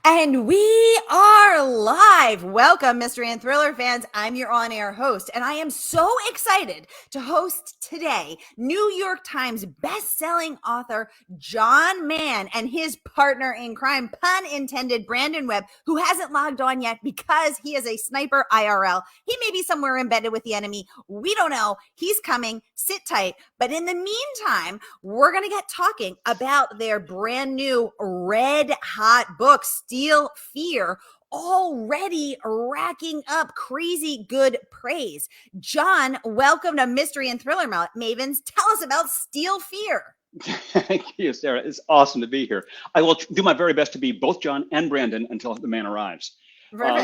And we are live. Welcome, mystery and thriller fans. I'm your on-air host, and I am so excited to host today New York Times best-selling author John Mann and his partner in crime, pun intended, Brandon Webb, who hasn't logged on yet because he is a sniper IRL. He may be somewhere embedded with the enemy. We don't know. He's coming. Sit tight. But in the meantime, we're going to get talking about their brand new red hot book, Steal Fear, already racking up crazy good praise. John, welcome to Mystery and Thriller Mavens. Tell us about Steal Fear. Thank you, Sarah. It's awesome to be here. I will do my very best to be both John and Brandon until the man arrives.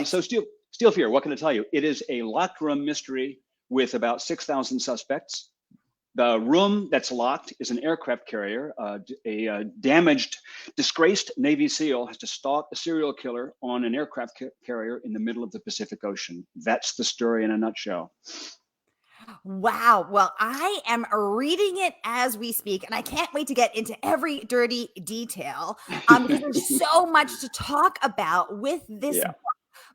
So Steal Fear, what can I tell you? It is a locked room mystery with about 6,000 suspects. The room that's locked is an aircraft carrier. A damaged, disgraced Navy SEAL has to stalk a serial killer on an aircraft carrier in the middle of the Pacific Ocean. That's the story in a nutshell. Wow. Well, I am reading it as we speak, and I can't wait to get into every dirty detail because there's so much to talk about with this book.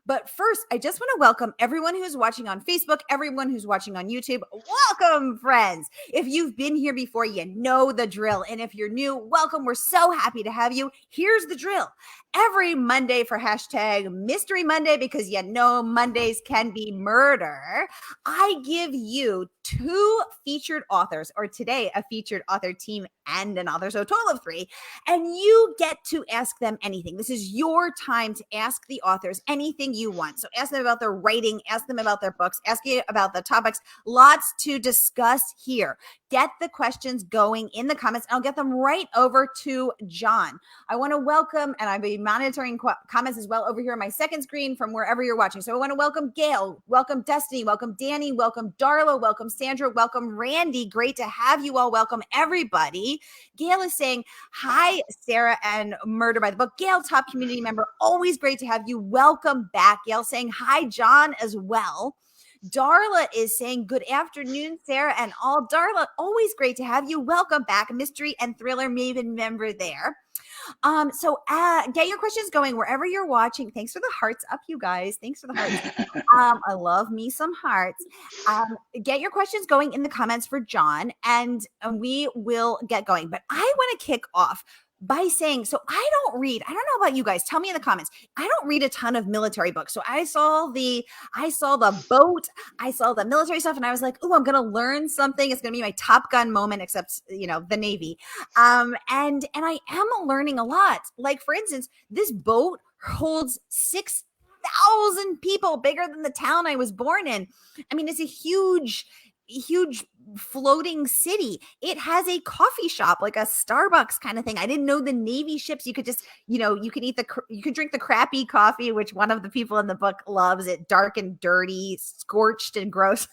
But first, I just want to welcome everyone who's watching on Facebook, everyone who's watching on YouTube. Welcome, friends. If you've been here before, you know the drill. And if you're new, welcome. We're so happy to have you. Here's the drill. Every Monday for hashtag Mystery Monday, because you know Mondays can be murder, I give you two featured authors, or today a featured author team and an author, so a total of three, and you get to ask them anything. This is your time to ask the authors anything you want. So ask them about their writing, ask them about their books, ask you about the topics. Lots to discuss here. Get the questions going in the comments, and I'll get them right over to John. I want to welcome, and I'll be monitoring comments as well over here on my second screen from wherever you're watching. So I want to welcome Gail, welcome Destiny, welcome Danny, welcome Darla, welcome Sandra, welcome Randy. Great to have you all. Welcome everybody. Gail is saying, hi, Sarah and Murder by the Book. Gail, top community member, always great to have you. Welcome back. Gail saying, hi, John, as well. Darla is saying, good afternoon, Sarah and all. Darla, always great to have you. Welcome back. Mystery and Thriller Maven member there. So get your questions going wherever you're watching. Thanks for the hearts up, you guys. Thanks for the hearts. I love me some hearts. Get your questions going in the comments for John, and we will get going. But I want to kick off by saying, so I don't know about you guys. Tell me in the comments. I don't read a ton of military books. So I saw the boat, I saw the military stuff, and I was like, oh, I'm going to learn something. It's going to be my Top Gun moment, except, the Navy. And I am learning a lot. Like, for instance, this boat holds 6,000 people, bigger than the town I was born in. I mean, it's a huge floating city. It has a coffee shop, like a Starbucks kind of thing. I didn't know the Navy ships, you could just, you could drink the crappy coffee, which one of the people in the book loves it, dark and dirty, scorched and gross.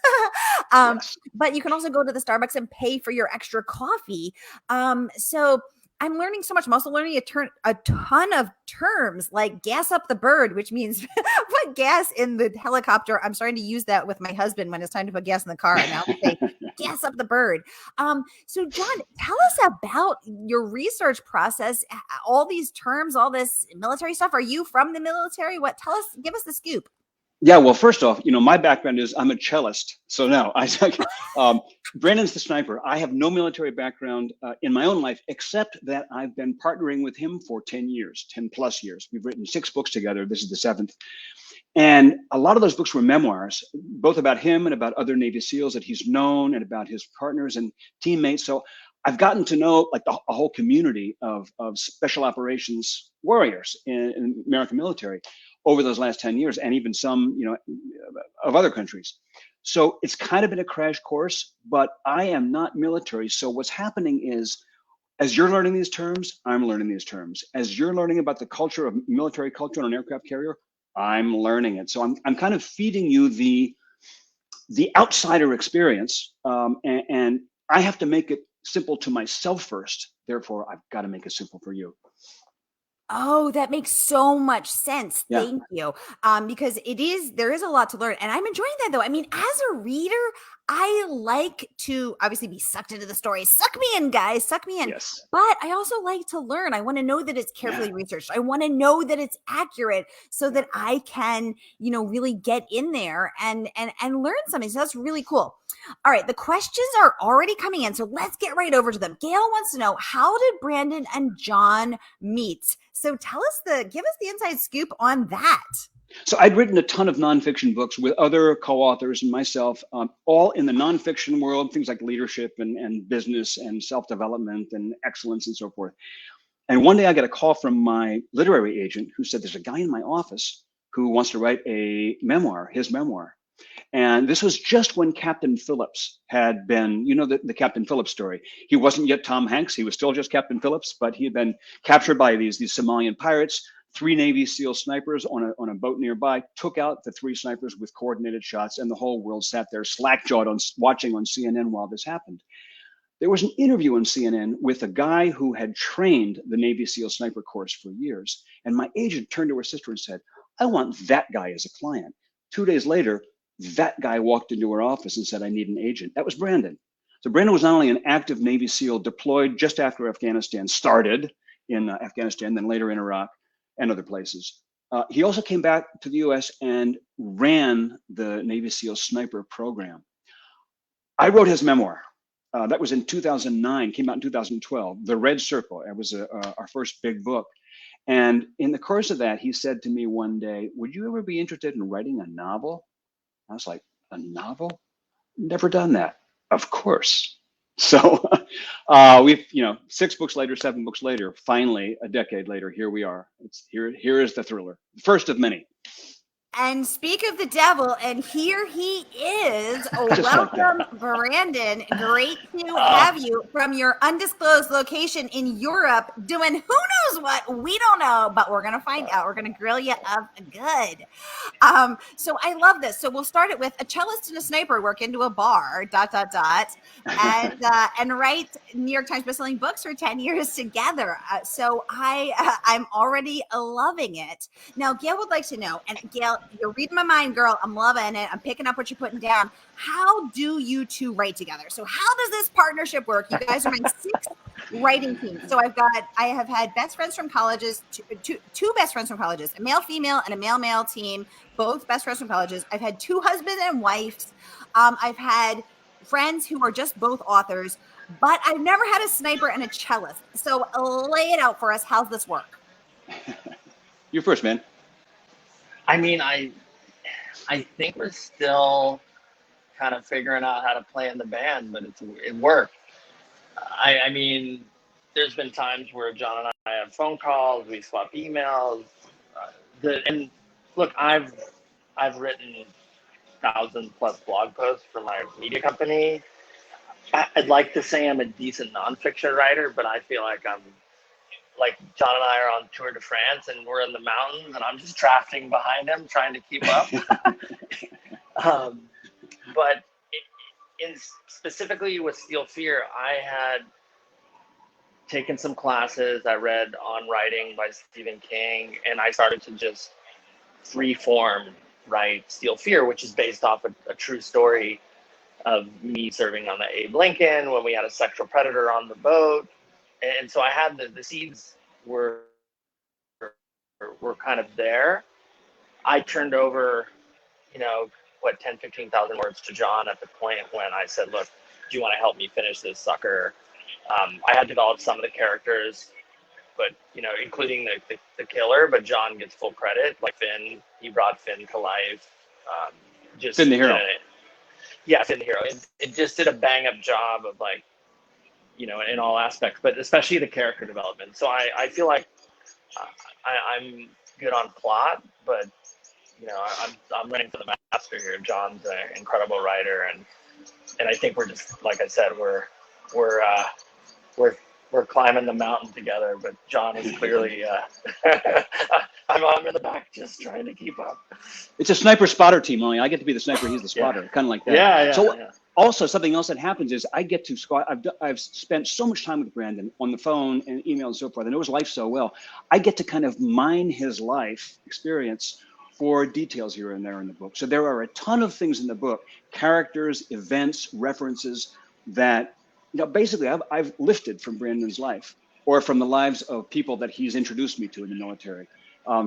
Yes. But you can also go to the Starbucks and pay for your extra coffee. So I'm learning so much. I'm also learning a ton of terms like gas up the bird, which means put gas in the helicopter. I'm starting to use that with my husband when it's time to put gas in the car. Now I say gas up the bird. So John, tell us about your research process. All these terms, all this military stuff. Are you from the military? Give us the scoop. Yeah, well, first off, my background is I'm a cellist. So no, Brandon's the sniper. I have no military background in my own life, except that I've been partnering with him for 10 plus years. We've written 6 books together. This is the 7th. And a lot of those books were memoirs, both about him and about other Navy SEALs that he's known and about his partners and teammates. So I've gotten to know like a whole community of special operations warriors in American military over those last 10 years, and even some, of other countries. So it's kind of been a crash course, but I am not military. So what's happening is, as you're learning these terms, I'm learning these terms. As you're learning about the culture of military culture on an aircraft carrier, I'm learning it. So I'm kind of feeding you the outsider experience, and I have to make it simple to myself first. Therefore, I've got to make it simple for you. Oh, that makes so much sense. Yeah. Thank you. Because there is a lot to learn. And I'm enjoying that though. I mean, as a reader, I like to obviously be sucked into the story. Suck me in, guys, suck me in. Yes. But I also like to learn. I want to know that it's Yeah. carefully researched. I want to know that it's accurate so Yeah. that I can, really get in there and learn something. So that's really cool. All right, the questions are already coming in, so let's get right over to them. Gail wants to know, how did Brandon and John meet? So give us the inside scoop on that. So I'd written a ton of nonfiction books with other co-authors and myself, all in the nonfiction world, things like leadership and business and self-development and excellence and so forth. And one day I got a call from my literary agent who said, there's a guy in my office who wants to write a memoir, his memoir. And this was just when Captain Phillips had been, the Captain Phillips story. He wasn't yet Tom Hanks. He was still just Captain Phillips, but he had been captured by these Somalian pirates. 3 Navy SEAL snipers on a boat nearby took out the 3 snipers with coordinated shots, and the whole world sat there slack-jawed watching on CNN while this happened. There was an interview on CNN with a guy who had trained the Navy SEAL sniper course for years, and my agent turned to her sister and said, I want that guy as a client. 2 days later, that guy walked into her office and said, I need an agent. That was Brandon. So Brandon was not only an active Navy SEAL deployed just after Afghanistan started in Afghanistan, then later in Iraq and other places. He also came back to the US and ran the Navy SEAL sniper program. I wrote his memoir. That was in 2009, came out in 2012, The Red Circle. It was our first big book. And in the course of that, he said to me one day, would you ever be interested in writing a novel? I was like, a novel? Never done that. Of course. So we've, 6 books later, 7 books later, finally, a decade later, here we are. Here is the thriller, first of many. And speak of the devil, and here he is. Just like Welcome, that. Brandon. Great to have you from your undisclosed location in Europe doing who knows what. We don't know, but we're going to find out. We're going to grill you up good. So I love this. So we'll start it with a cellist and a sniper work into a bar, ... and write New York Times bestselling books for 10 years together. So I'm already loving it. Now, Gail would like to know, and Gail, you're reading my mind, girl. I'm loving it. I'm picking up what you're putting down. How do you two write together? So how does this partnership work? You guys are my 6th writing team. So I have had best friends from colleges, two best friends from colleges, a male, female, and a male, male team, both best friends from colleges. I've had 2 husbands and wives. I've had friends who are just both authors, but I've never had a sniper and a cellist. So lay it out for us. How's this work? You first, man. I mean, I think we're still kind of figuring out how to play in the band, but it worked. I mean, there's been times where John and I have phone calls, we swap emails, and look, I've written 1,000+ blog posts for my media company. I'd like to say I'm a decent nonfiction writer, but I feel like John and I are on Tour de France and we're in the mountains and I'm just drafting behind him, trying to keep up. But specifically with Steel Fear, I had taken some classes. I read On Writing by Stephen King, and I started to just free-form write Steel Fear, which is based off a true story of me serving on the Abe Lincoln when we had a sexual predator on the boat. And so I had the seeds were kind of there. I turned over, 10,000-15,000 words to John at the point when I said, look, do you want to help me finish this sucker? I had developed some of the characters, but, including the killer, but John gets full credit. Like Finn, he brought Finn to life. Finn the hero. Yeah, Finn the hero. It just did a bang up job of in all aspects, but especially the character development. So I feel like I'm good on plot, but I'm running for the master here. John's an incredible writer, and I think we're just, like I said, we're climbing the mountain together. But John is clearly I'm in the back just trying to keep up. It's a sniper spotter team only. I get to be the sniper, he's the spotter, kind of like that. Yeah. So Also, something else that happens is I get to squat. I've spent so much time with Brandon on the phone and email and so forth. I know his life so well. I get to kind of mine his life experience for details here and there in the book. So there are a ton of things in the book, characters, events, references that, basically I've lifted from Brandon's life or from the lives of people that he's introduced me to in the military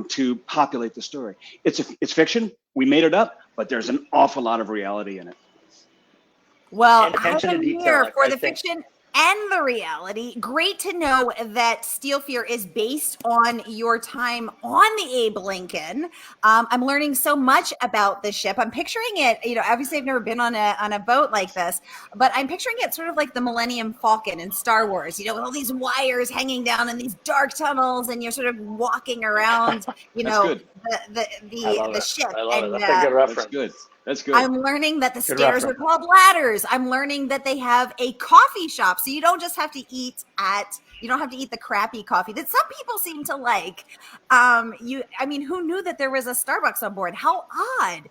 to populate the story. It's fiction. We made it up, but there's an awful lot of reality in it. Well, And I attention to am detail, here like, for I the think. fiction and the reality. Great to know that Steel Fear is based on your time on the Abe Lincoln. I'm learning so much about the ship. I'm picturing it, obviously I've never been on a boat like this, but I'm picturing it sort of like the Millennium Falcon in Star Wars, with all these wires hanging down in these dark tunnels, and you're sort of walking around, That's good. I love the it. ship. I love it. And That's a good reference. That's good. That's good. I'm learning that the Good stairs reference. are called ladders. I'm learning that they have a coffee shop, so you don't just have to eat the crappy coffee that some people seem to like. Who knew that there was a Starbucks on board? How odd.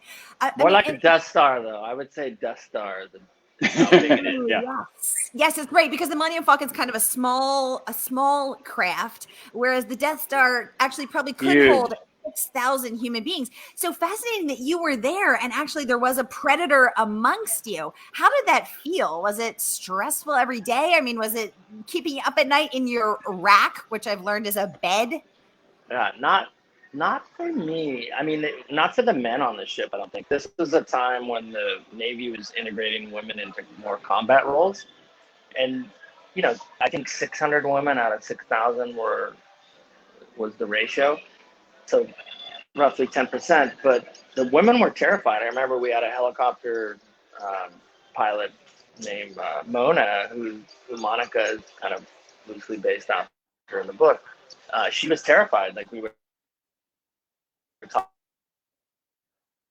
More like a Death Star, though. I would say Death Star is how big it is. Yeah. Yes, it's great because the Millennium Falcon's kind of a small craft, whereas the Death Star actually probably could hold 6,000 human beings. So fascinating that you were there and actually there was a predator amongst you. How did that feel? Was it stressful every day? I mean, was it keeping you up at night in your rack, which I've learned is a bed? Yeah, not for me. I mean, not for the men on the ship, I don't think. This was a time when the Navy was integrating women into more combat roles. And, I think 600 women out of 6,000 was the ratio. So roughly 10%, but the women were terrified. I remember we had a helicopter pilot named Mona, who Monica is kind of loosely based after in the book. She was terrified. Like, we were talking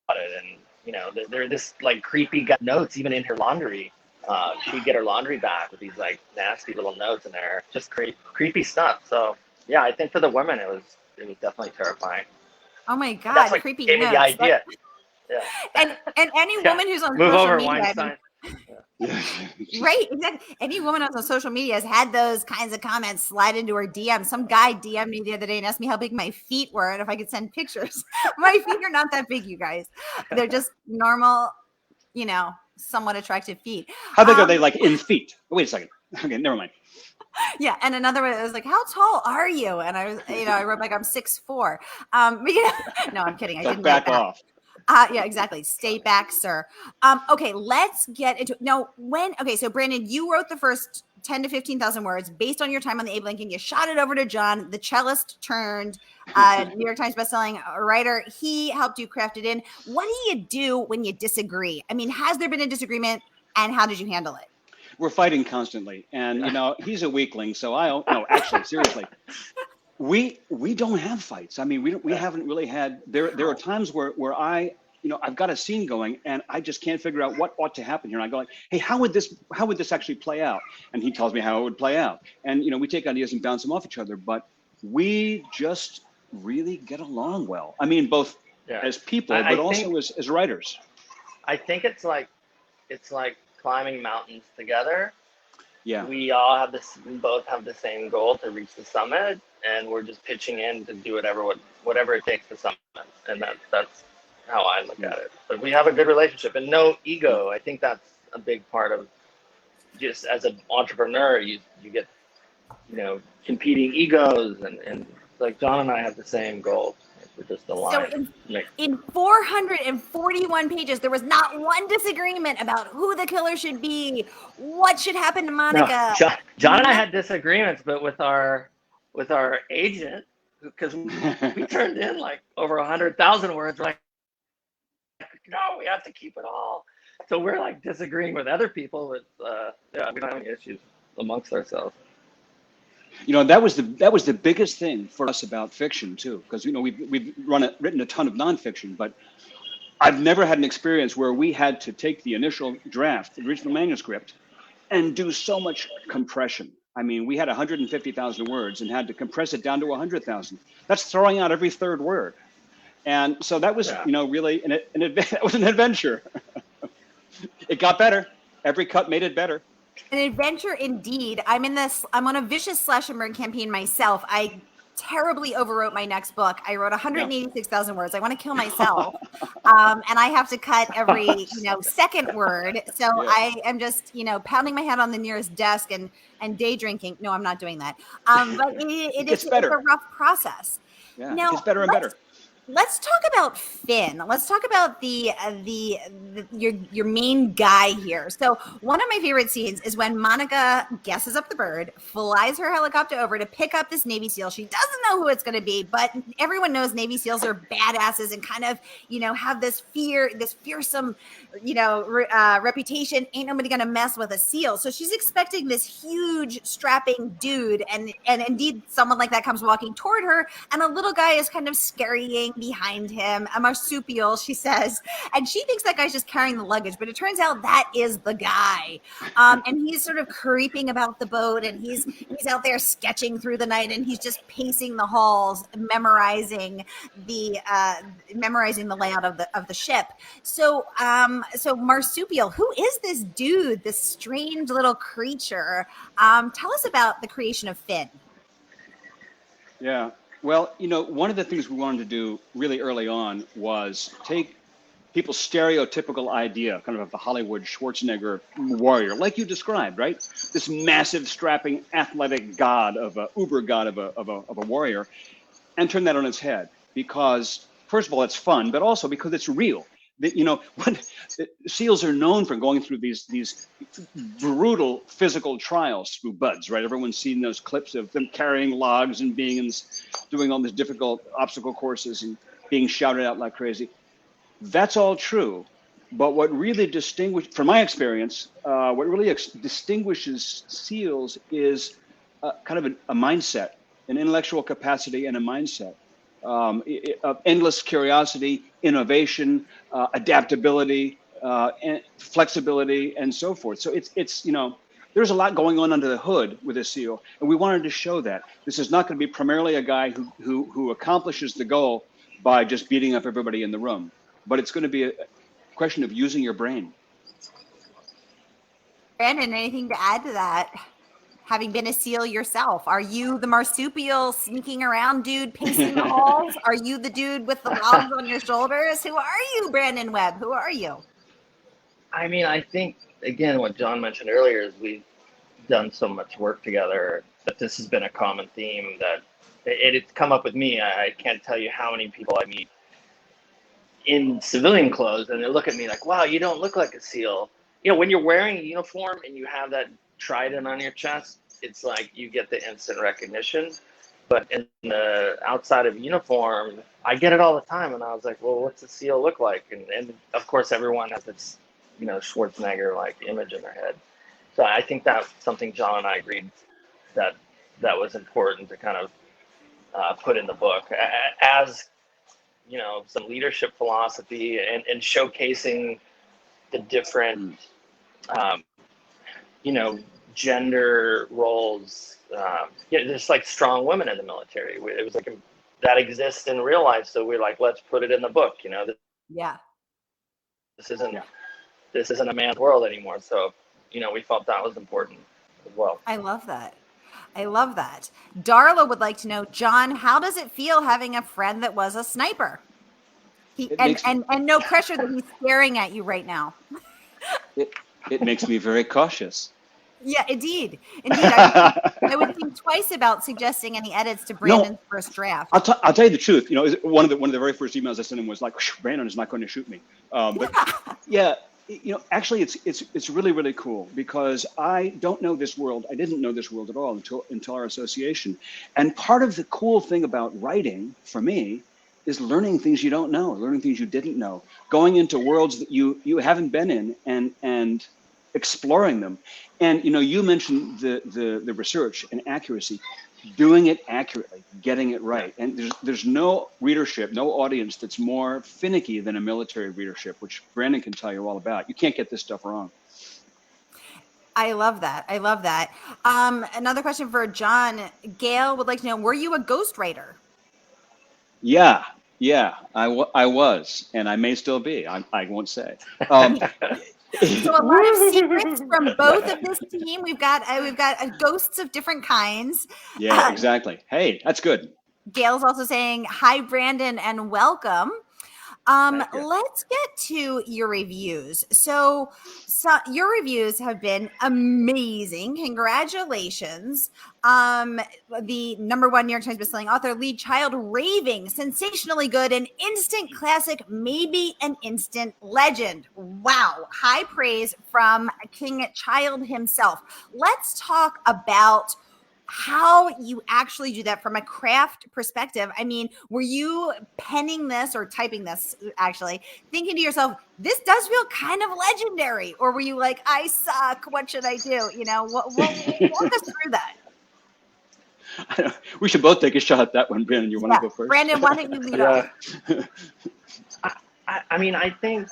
about it, and there are this like creepy notes even in her laundry. She'd get her laundry back with these like nasty little notes in there, just creepy stuff. So yeah, I think for the women it was definitely terrifying. Oh my God, That's what creepy gave me the notes. idea. Yeah. And any woman who's on Move social over, media, Weinstein. right, exactly. Any woman who's on social media has had those kinds of comments slide into her DM. Some guy DM'd me the other day and asked me how big my feet were and if I could send pictures. My feet are not that big, you guys. They're just normal, somewhat attractive feet. How big are they, like, in feet? Oh, wait a second. Okay, never mind. Yeah, and another one was like, "How tall are you?" And I was, I wrote like, "I'm 6'4". But no, I'm kidding. I didn't back write that. off. Yeah, exactly. Stay back, sir. Okay, let's get into now. So Brandon, you wrote the first 10 to 15,000 words based on your time on the Abe Lincoln. You shot it over to John, the cellist turned New York Times bestselling writer. He helped you craft it in. What do you do when you disagree? I mean, has there been a disagreement, and how did you handle it? We're fighting constantly, and he's a weakling, so I don't. No, actually, seriously, we don't have fights. I mean, we haven't really had. There are times where I've got a scene going, and I just can't figure out what ought to happen here. And I go like, hey, how would this actually play out? And he tells me how it would play out, and we take ideas and bounce them off each other. But we just really get along well. I mean, both as people, but also as writers. I think it's like climbing mountains together. Yeah. We both have the same goal to reach the summit, and we're just pitching in to do whatever it takes to summit. And that's how I look at it. But we have a good relationship and no ego. I think that's a big part of just as an entrepreneur, you get, competing egos and like John and I have the same goal. We're just aligned. So in 441 pages, there was not one disagreement about who the killer should be, what should happen to Monica. No, John and I had disagreements, but with our agent, because we turned in like over 100,000 words. We're like, no, we have to keep it all. So we're like disagreeing with other people. We don't have any issues amongst ourselves. That was the biggest thing for us about fiction too, because we've written a ton of nonfiction, but I've never had an experience where we had to take the initial draft, the original manuscript, and do so much compression. I mean, we had 150,000 words and had to compress it down to 100,000. That's throwing out every third word, and so that was really that was an adventure. It got better. Every cut made it better. An adventure indeed. I'm on a vicious slash and burn campaign myself. I terribly overwrote my next book. I wrote 186,000 words. I want to kill myself. And I have to cut every, second word. So Yeah. I am just, pounding my head on the nearest desk and day drinking. No, I'm not doing that. But it's a rough process. Yeah, Now, it gets better and better. Let's talk about Finn. Let's talk about your main guy here. So one of my favorite scenes is when Monica guesses up the bird, flies her helicopter over to pick up this Navy SEAL. She doesn't know who it's going to be, but everyone knows Navy SEALs are badasses and kind of, have this fearsome, reputation. Ain't nobody going to mess with a SEAL. So she's expecting this huge strapping dude, and indeed someone like that comes walking toward her, and a little guy is kind of scurrying behind him, a marsupial, she says, and she thinks that guy's just carrying the luggage, but it turns out that is the guy. And he's sort of creeping about the boat, and he's out there sketching through the night, and he's just pacing the halls, memorizing the layout of the ship. So marsupial, who is this dude, this strange little creature? Tell us about the creation of Finn. Yeah. Well, one of the things we wanted to do really early on was take people's stereotypical idea, kind of the Hollywood Schwarzenegger warrior, like you described, right? This massive, strapping, athletic god of a uber god of a warrior, and turn that on its head. Because first of all, it's fun, but also because it's real. When SEALs are known for going through these brutal physical trials through BUD/S, right? Everyone's seen those clips of them carrying logs and doing all these difficult obstacle courses and being shouted out like crazy. That's all true. But what really from my experience, what really distinguishes SEALs is kind of a mindset, an intellectual capacity and a mindset. Endless curiosity, innovation, adaptability, and flexibility, and so forth. So it's there's a lot going on under the hood with a SEAL, and we wanted to show that this is not going to be primarily a guy who accomplishes the goal by just beating up everybody in the room, but it's going to be a question of using your brain. Brandon, anything to add to that? Having been a SEAL yourself, are you the marsupial sneaking around dude pacing the halls? Are you the dude with the logs on your shoulders? Who are you, Brandon Webb? Who are you? I mean, I think, again, what John mentioned earlier is we've done so much work together that this has been a common theme that it's come up with me. I can't tell you how many people I meet in civilian clothes, and they look at me like, wow, you don't look like a SEAL. When you're wearing a uniform and you have that trident on your chest, it's like you get the instant recognition. But in the outside of uniform, I get it all the time, and I was like, well, what's a SEAL look like? And of course everyone has this Schwarzenegger like image in their head. So I think that's something John and I agreed that was important to kind of put in the book as some leadership philosophy and showcasing the different gender roles. There's like strong women in the military. It was like that exists in real life. So we're like, let's put it in the book. Yeah. This isn't a man's world anymore. So, we felt that was important as well. I love that. Darla would like to know, John, how does it feel having a friend that was a sniper? And no pressure that he's staring at you right now. It makes me very cautious. Yeah, indeed. I would think twice about suggesting any edits to Brandon's first draft. I'll tell you the truth. One of the very first emails I sent him was like, Brandon is not going to shoot me. But yeah, actually, it's really, really cool because I don't know this world. I didn't know this world at all until our association. And part of the cool thing about writing for me is learning things you don't know, learning things you didn't know, going into worlds that you haven't been in and exploring them. And you mentioned the research and accuracy, doing it accurately, getting it right. And there's no readership, no audience that's more finicky than a military readership, which Brandon can tell you all about. You can't get this stuff wrong. I love that. Another question for John. Gail would like to know, were you a ghostwriter? Yeah, I was, and I may still be. I won't say. So a lot of secrets from both of this team. We've got ghosts of different kinds. Yeah, exactly. Hey, that's good. Gail's also saying hi, Brandon, and welcome. Thank you. Let's get to your reviews. So your reviews have been amazing. Congratulations. The #1 New York Times bestselling author, lead child, raving, sensationally good, an instant classic, maybe an instant legend. Wow. High praise from King Child himself. Let's talk about how you actually do that from a craft perspective. I mean, were you penning this or typing this actually, thinking to yourself, this does feel kind of legendary? Or were you like, I suck, what should I do? You know, walk us through that. We should both take a shot at that one. Brandon, you want to go first? Brandon, why don't you lead off? I mean, I think,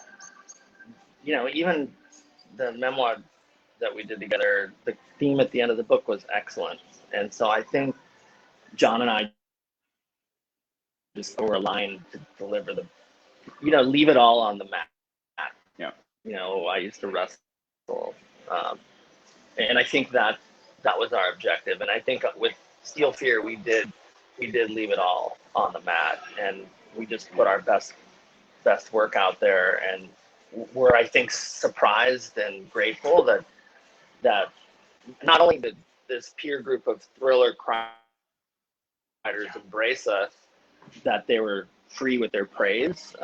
you know, even the memoir that we did together, the theme at the end of the book was excellent. And so I think John and I just were aligned to deliver leave it all on the mat. Yeah. You know, I used to wrestle. And I think that was our objective. And I think with Steel Fear, we did leave it all on the mat, and we just put our best work out there. And we're, I think, surprised and grateful that not only did this peer group of thriller crime writers embrace us, that they were free with their praise.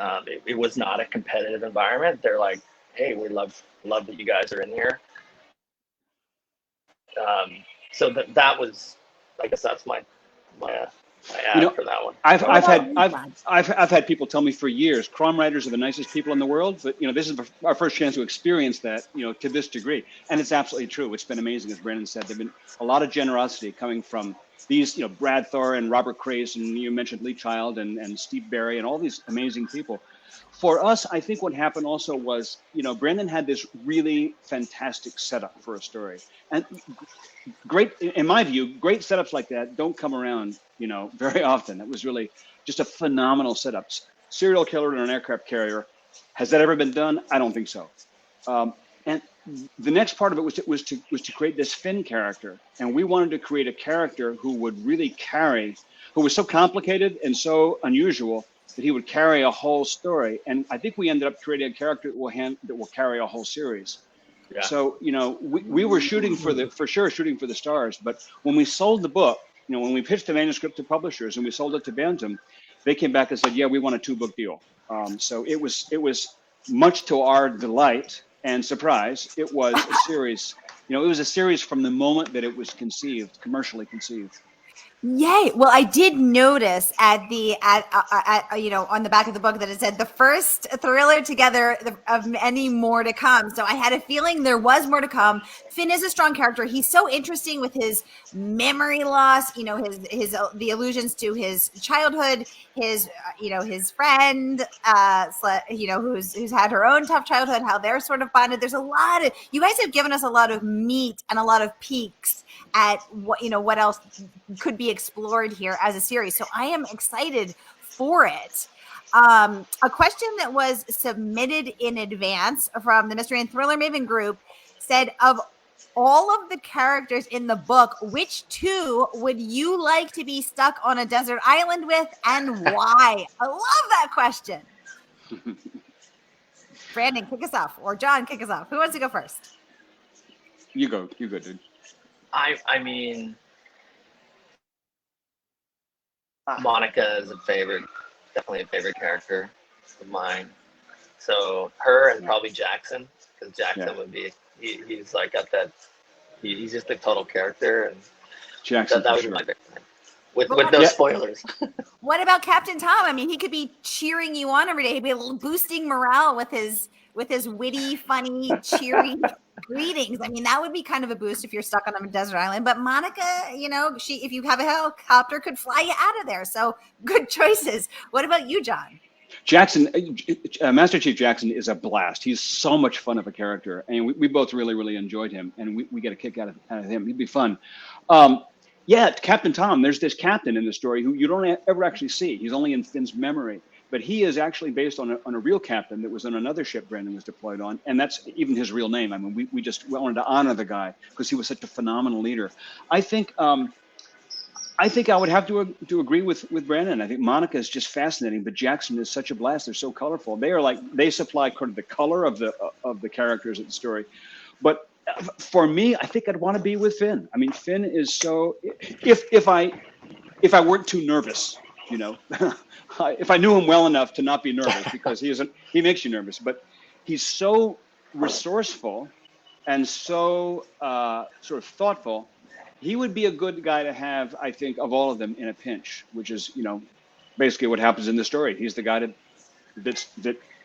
It was not a competitive environment. They're like, hey, we love that you guys are in here. So that was, I guess that's my ad for that one. I've had people tell me for years, crime writers are the nicest people in the world, but this is our first chance to experience that, to this degree. And it's absolutely true. It's been amazing, as Brandon said. There've been a lot of generosity coming from these, Brad Thor and Robert Crace, and you mentioned Lee Child and Steve Barry and all these amazing people. For us, I think what happened also was, Brandon had this really fantastic setup for a story. And great, in my view, great setups like that don't come around, very often. It was really just a phenomenal setup. Serial killer in an aircraft carrier. Has that ever been done? I don't think so. And the next part of it was to create this Finn character. And we wanted to create a character who would really who was so complicated and so unusual that he would carry a whole story. And I think we ended up creating a character that will carry a whole series. Yeah. So, we were shooting for the stars. But when we sold the book, when we pitched the manuscript to publishers and we sold it to Bantam, they came back and said, yeah, we want a 2-book deal. So it was much to our delight and surprise. It was a series. It was a series from the moment that it was commercially conceived. Yay. Well, I did notice on the back of the book that it said the first thriller together of many more to come. So I had a feeling there was more to come. Finn is a strong character. He's so interesting with his memory loss, the allusions to his childhood, his friend, who's had her own tough childhood, how they're sort of bonded. There's you guys have given us a lot of meat and a lot of peaks at what else could be explored here as a series. So I am excited for it. A question that was submitted in advance from the Mystery and Thriller Maven group said, of all of the characters in the book, which 2 would you like to be stuck on a desert island with, and why? I love that question. Brandon, kick us off, or John, kick us off. Who wants to go first? You go, dude. I mean, Monica is definitely a favorite character of mine. So her and probably Jackson, because Jackson would be, he's like got that, he's just a total character, and Jackson that would be my pick. With no spoilers. What about Captain Tom? I mean, he could be cheering you on every day. He'd be boosting morale with his witty, funny, cheery greetings. I mean, that would be kind of a boost if you're stuck on a desert island. But Monica, if you have a helicopter, could fly you out of there. So good choices. What about you, John? Jackson, Master Chief Jackson is a blast. He's so much fun of a character, and we both really, really enjoyed him, and we get a kick out of him. He'd be fun. Captain Tom. There's this captain in the story who you don't ever actually see. He's only in Finn's memory, but he is actually based on a real captain that was on another ship Brandon was deployed on, and that's even his real name. I mean, we just wanted to honor the guy because he was such a phenomenal leader. I think I would have to agree with Brandon. I think Monica is just fascinating, but Jackson is such a blast. They're so colorful. They supply kind of the color of the characters of the story. But for me, I think I'd want to be with Finn. I mean, Finn is so. If I weren't too nervous, you know, if I knew him well enough to not be nervous, because he makes you nervous. But he's so resourceful and so sort of thoughtful. He would be a good guy to have, I think, of all of them in a pinch, which is, you know, basically what happens in the story. He's the guy that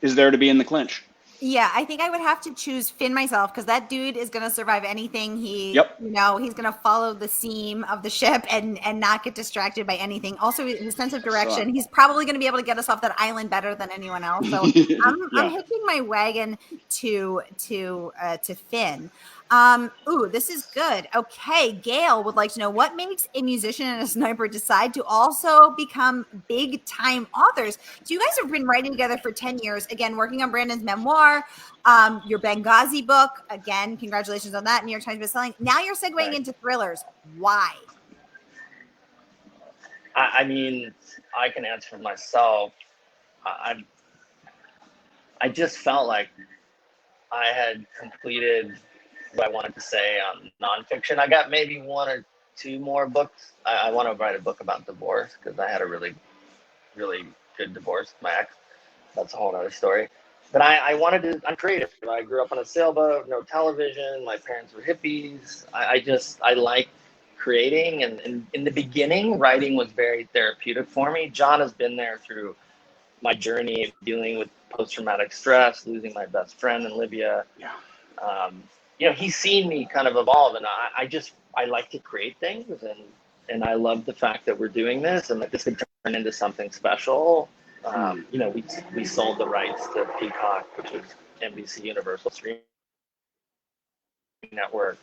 is there to be in the clinch. Yeah, I think I would have to choose Finn myself, because that dude is going to survive anything. You know, he's going to follow the seam of the ship and not get distracted by anything. Also, his sense of direction. He's probably going to be able to get us off that island better than anyone else. So I'm hitching my wagon to Finn. Ooh, this is good. Okay, Gail would like to know, what makes a musician and a sniper decide to also become big time authors? So you guys have been writing together for 10 years, again, working on Brandon's memoir, your Benghazi book, again, congratulations on that, New York Times bestselling. Now you're segueing into thrillers. Why? I mean, I can answer for myself. I just felt like I had completed what I wanted to say on nonfiction. I got maybe one or two more books. I want to write a book about divorce, because I had a really, really good divorce with my ex. That's a whole other story. But I'm creative. I grew up on a sailboat, no television. My parents were hippies. I like creating. And in the beginning, writing was very therapeutic for me. John has been there through my journey of dealing with post-traumatic stress, losing my best friend in Libya. Yeah. You know, he's seen me kind of evolve, and I like to create things, and I love the fact that we're doing this and that this could turn into something special. You know, we sold the rights to Peacock, which is NBC Universal Streaming Network.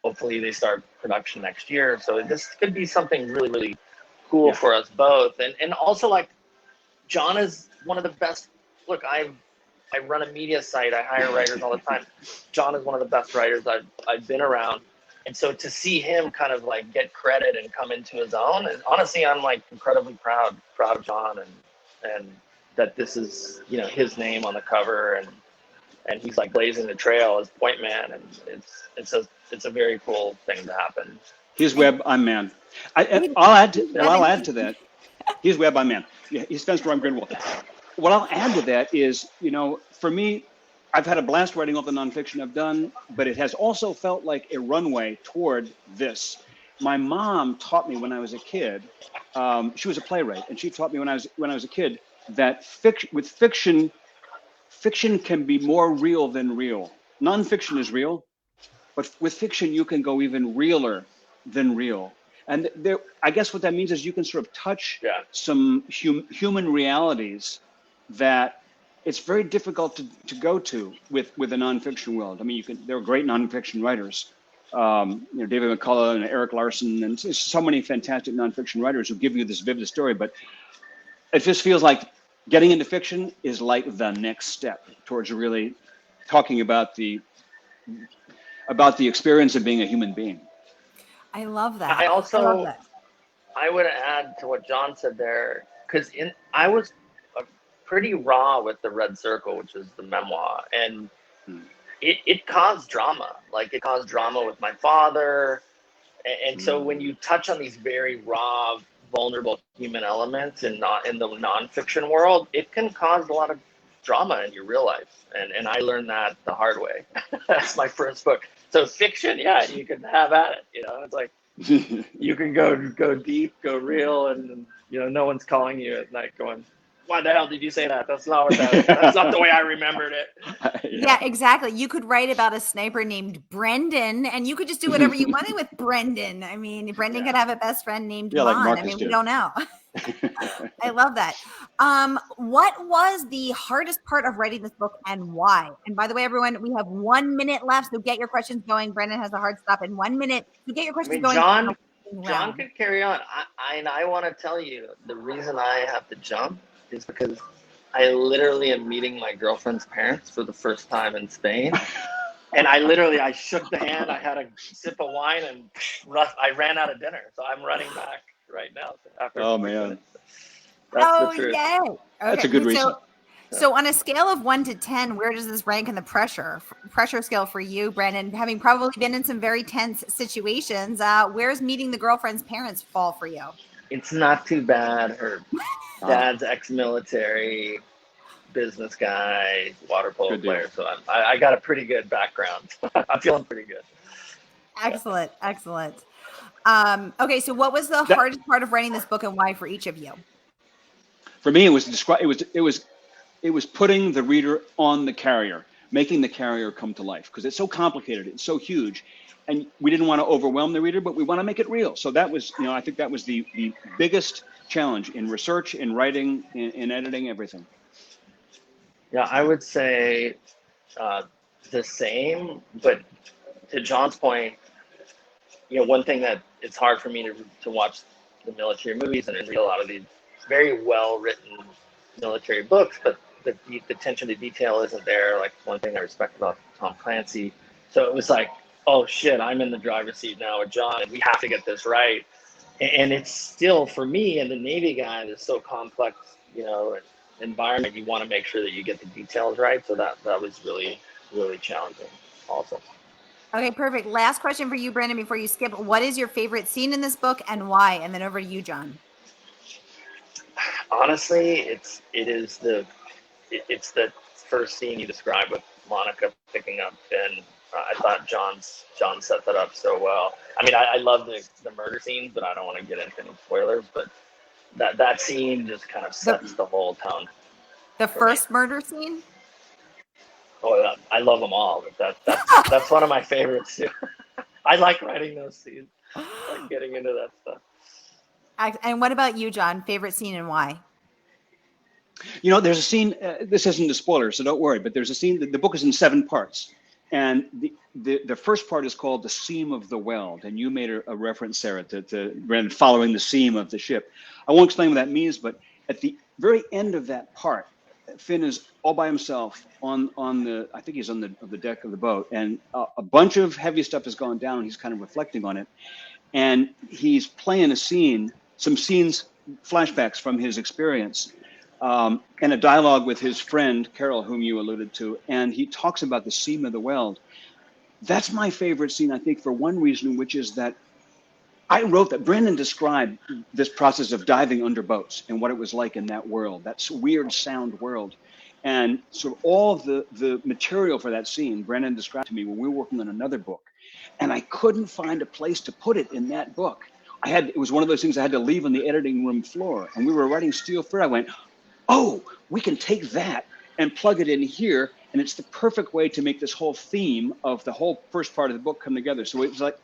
Hopefully they start production next year. So this could be something really, really cool for us both. And also, like, John is one of the best. Look, I run a media site. I hire writers all the time. John is one of the best writers I've been around. And so to see him kind of like get credit and come into his own, and honestly, I'm like incredibly proud of John, and that this is, you know, his name on the cover, and he's like blazing the trail as point man. And it's a very cool thing to happen. He's Webb, I'm Mann. I'll add to that. He's Webb, I'm Mann. Yeah, he's Spencer, I'm Grinwald. What I'll add to that is, you know, for me, I've had a blast writing all the nonfiction I've done, but it has also felt like a runway toward this. My mom taught me when I was a kid. She was a playwright, and she taught me when I was a kid that fiction can be more real than real. Nonfiction is real, but with fiction you can go even realer than real. And I guess what that means is you can sort of touch some human realities that it's very difficult to go to with a nonfiction world. I mean, there are great nonfiction writers, you know, David McCullough and Eric Larson, and so many fantastic nonfiction writers who give you this vivid story. But it just feels like getting into fiction is like the next step towards really talking about the experience of being a human being. I love that. I would add to what John said there, because I was pretty raw with the Red Circle, which is the memoir, and it caused drama. Like, it caused drama with my father, and so when you touch on these very raw, vulnerable human elements in the nonfiction world, it can cause a lot of drama in your real life, and I learned that the hard way. That's my first book. So fiction, yeah, you can have at it. You know, it's like you can go deep, go real, and you know, no one's calling you at night going, why the hell did you say that? That's not that's not the way I remembered it. Yeah, exactly. You could write about a sniper named Brendan, and you could just do whatever you wanted with Brendan. I mean, Brendan could have a best friend named Mann. Like I mean, we don't know. I love that. What was the hardest part of writing this book, and why? And by the way, everyone, we have 1 minute left, so get your questions going. Brendan has a hard stop in 1 minute. So get your questions going. John John realm. could carry on. I want to tell you, the reason I have to jump is because I literally am meeting my girlfriend's parents for the first time in Spain. And I shook the hand, I had a sip of wine, and I ran out of dinner. So I'm running back right now after Oh 40 man, minutes. That's the Oh, truth. yay. that's a Okay. good reason. So on a scale of 1 to 10, where does this rank in the pressure scale for you, Brandon? Having probably been in some very tense situations, where's meeting the girlfriend's parents fall for you? It's not too bad. Her Ah, dad's ex-military, business guy, water polo Good deal. player. So I got a pretty good background. I'm feeling pretty good. Excellent. Excellent. Okay. So what was the That- hardest part of writing this book and why for each of you? For me, it was putting the reader on the carrier, making the carrier come to life, because it's so complicated, it's so huge, and we didn't want to overwhelm the reader, but we want to make it real. So that was, I think that was the biggest challenge in research, in writing, in editing, everything. Yeah, I would say the same, but to John's point, one thing that it's hard for me to watch the military movies and read a lot of these very well written military books, but the attention to detail isn't there. Like one thing I respect about Tom Clancy. So it was like, oh shit, I'm in the driver's seat now with John, and we have to get this right. And it's still, for me and the Navy guy, that's so complex, environment, you want to make sure that you get the details right. So that was really, really challenging also. Okay, perfect. Last question for you, Brandon, before you skip. What is your favorite scene in this book and why? And then over to you, John. Honestly, it's the first scene you described with Monica picking up Ben. I thought John set that up so well. I mean, I love the murder scenes, but I don't want to get into any spoilers. But that scene just kind of sets the whole tone. The first murder scene? Oh, I love them all. But that's one of my favorites too. I like writing those scenes, like getting into that stuff. And what about you, John? Favorite scene and why? There's a scene, this isn't a spoiler, so don't worry, but there's a scene, the book is in 7 parts. And the first part is called The Seam of the Weld. And you made a reference, Sarah, to Brandon following the seam of the ship. I won't explain what that means, but at the very end of that part, Finn is all by himself on I think he's on the deck of the boat. And a bunch of heavy stuff has gone down. And he's kind of reflecting on it. And he's playing some scenes, flashbacks from his experience. And a dialogue with his friend, Carol, whom you alluded to, and he talks about the seam of the weld. That's my favorite scene, I think, for one reason, which is that I wrote that. Brandon described this process of diving under boats and what it was like in that world, that weird sound world. And so all of the material for that scene, Brandon described to me when we were working on another book, and I couldn't find a place to put it in that book. It was one of those things I had to leave on the editing room floor, and we were writing Steel Fair. I went, oh, we can take that and plug it in here. And it's the perfect way to make this whole theme of the whole first part of the book come together. So it was like,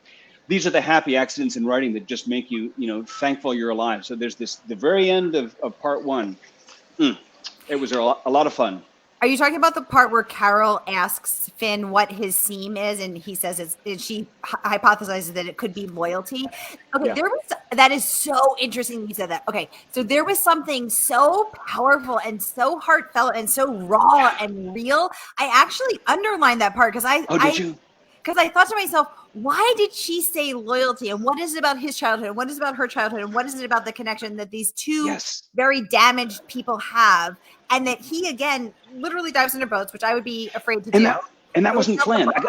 these are the happy accidents in writing that just make you, thankful you're alive. So there's the very end of part 1. It was a lot of fun. Are you talking about the part where Carol asks Finn what his seam is, and he says she hypothesizes that it could be loyalty? Okay, Yeah. that is so interesting you said that. Okay, so there was something so powerful and so heartfelt and so raw and real. I actually underlined that part because Did you? Because I thought to myself, why did she say loyalty? And what is it about his childhood? And what is it about her childhood? And what is it about the connection that these two very damaged people have? And that he, again, literally dives under boats, which I would be afraid to do. And that wasn't planned. I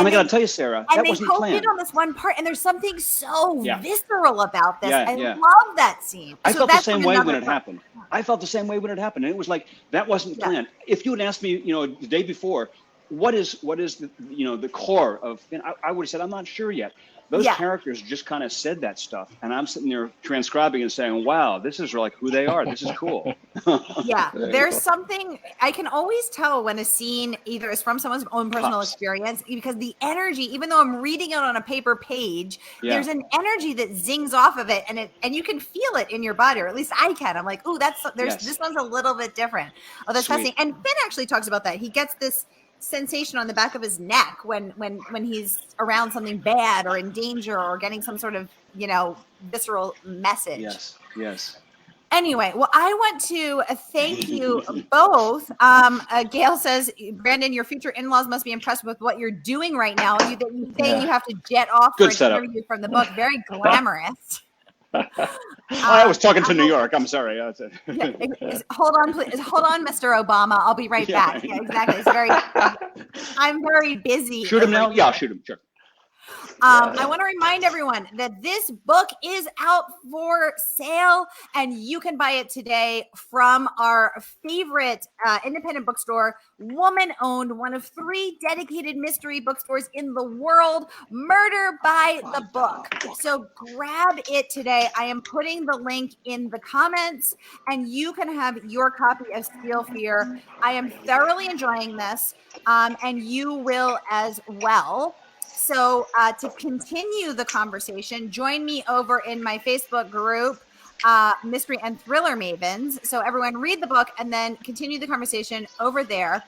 got to tell you, Sarah, that wasn't planned. And they in on this one part, and there's something so visceral about this. I love that scene. I felt the same way when it happened. And it was like, that wasn't planned. If you had asked me, the day before, what is the core of, and I would have said, I'm not sure yet. Those characters just kind of said that stuff, and I'm sitting there transcribing and saying, wow, this is like who they are. This is cool. There's something I can always tell when a scene either is from someone's own personal experience, because the energy, even though I'm reading it on a paper page, there's an energy that zings off of it, and you can feel it in your body, or at least I can. I'm like, ooh, this one's a little bit different. Oh, that's fascinating. And Finn actually talks about that. He gets this sensation on the back of his neck when he's around something bad or in danger or getting some sort of visceral message. Yes. Yes. Anyway, well, I want to thank you both. Gail says, Brandon, your future in-laws must be impressed with what you're doing right now. You say you have to jet off for Good an setup. interview from the book. Very glamorous. I was talking to New York. I'm sorry. Hold on, please. Hold on, Mr. Obama. I'll be right back. Yeah, exactly. I'm very busy. Shoot him now? Yeah, shoot him. Sure. I want to remind everyone that this book is out for sale and you can buy it today from our favorite independent bookstore, woman-owned, one of 3 dedicated mystery bookstores in the world, Murder by the Book. So grab it today. I am putting the link in the comments and you can have your copy of Steel Fear. I am thoroughly enjoying this and you will as well. So to continue the conversation, join me over in my Facebook group, Mystery and Thriller Mavens. So everyone read the book and then continue the conversation over there.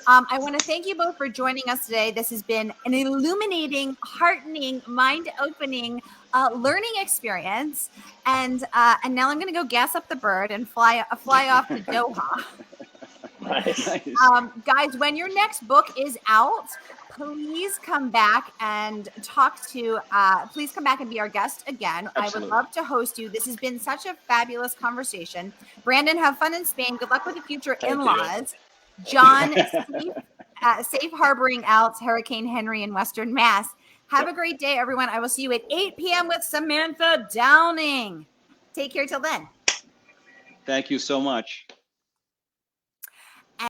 I want to thank you both for joining us today. This has been an illuminating, heartening, mind-opening learning experience. And now I'm going to go gas up the bird and fly off to Doha. Nice. Guys, when your next book is out, please come back and please come back and be our guest again. Absolutely. I would love to host you. This has been such a fabulous conversation. Brandon, have fun in Spain. Good luck with the future in-laws. John, safe harboring out Hurricane Henry in Western Mass. Have a great day, everyone. I will see you at 8 p.m. with Samantha Downing. Take care till then. Thank you so much.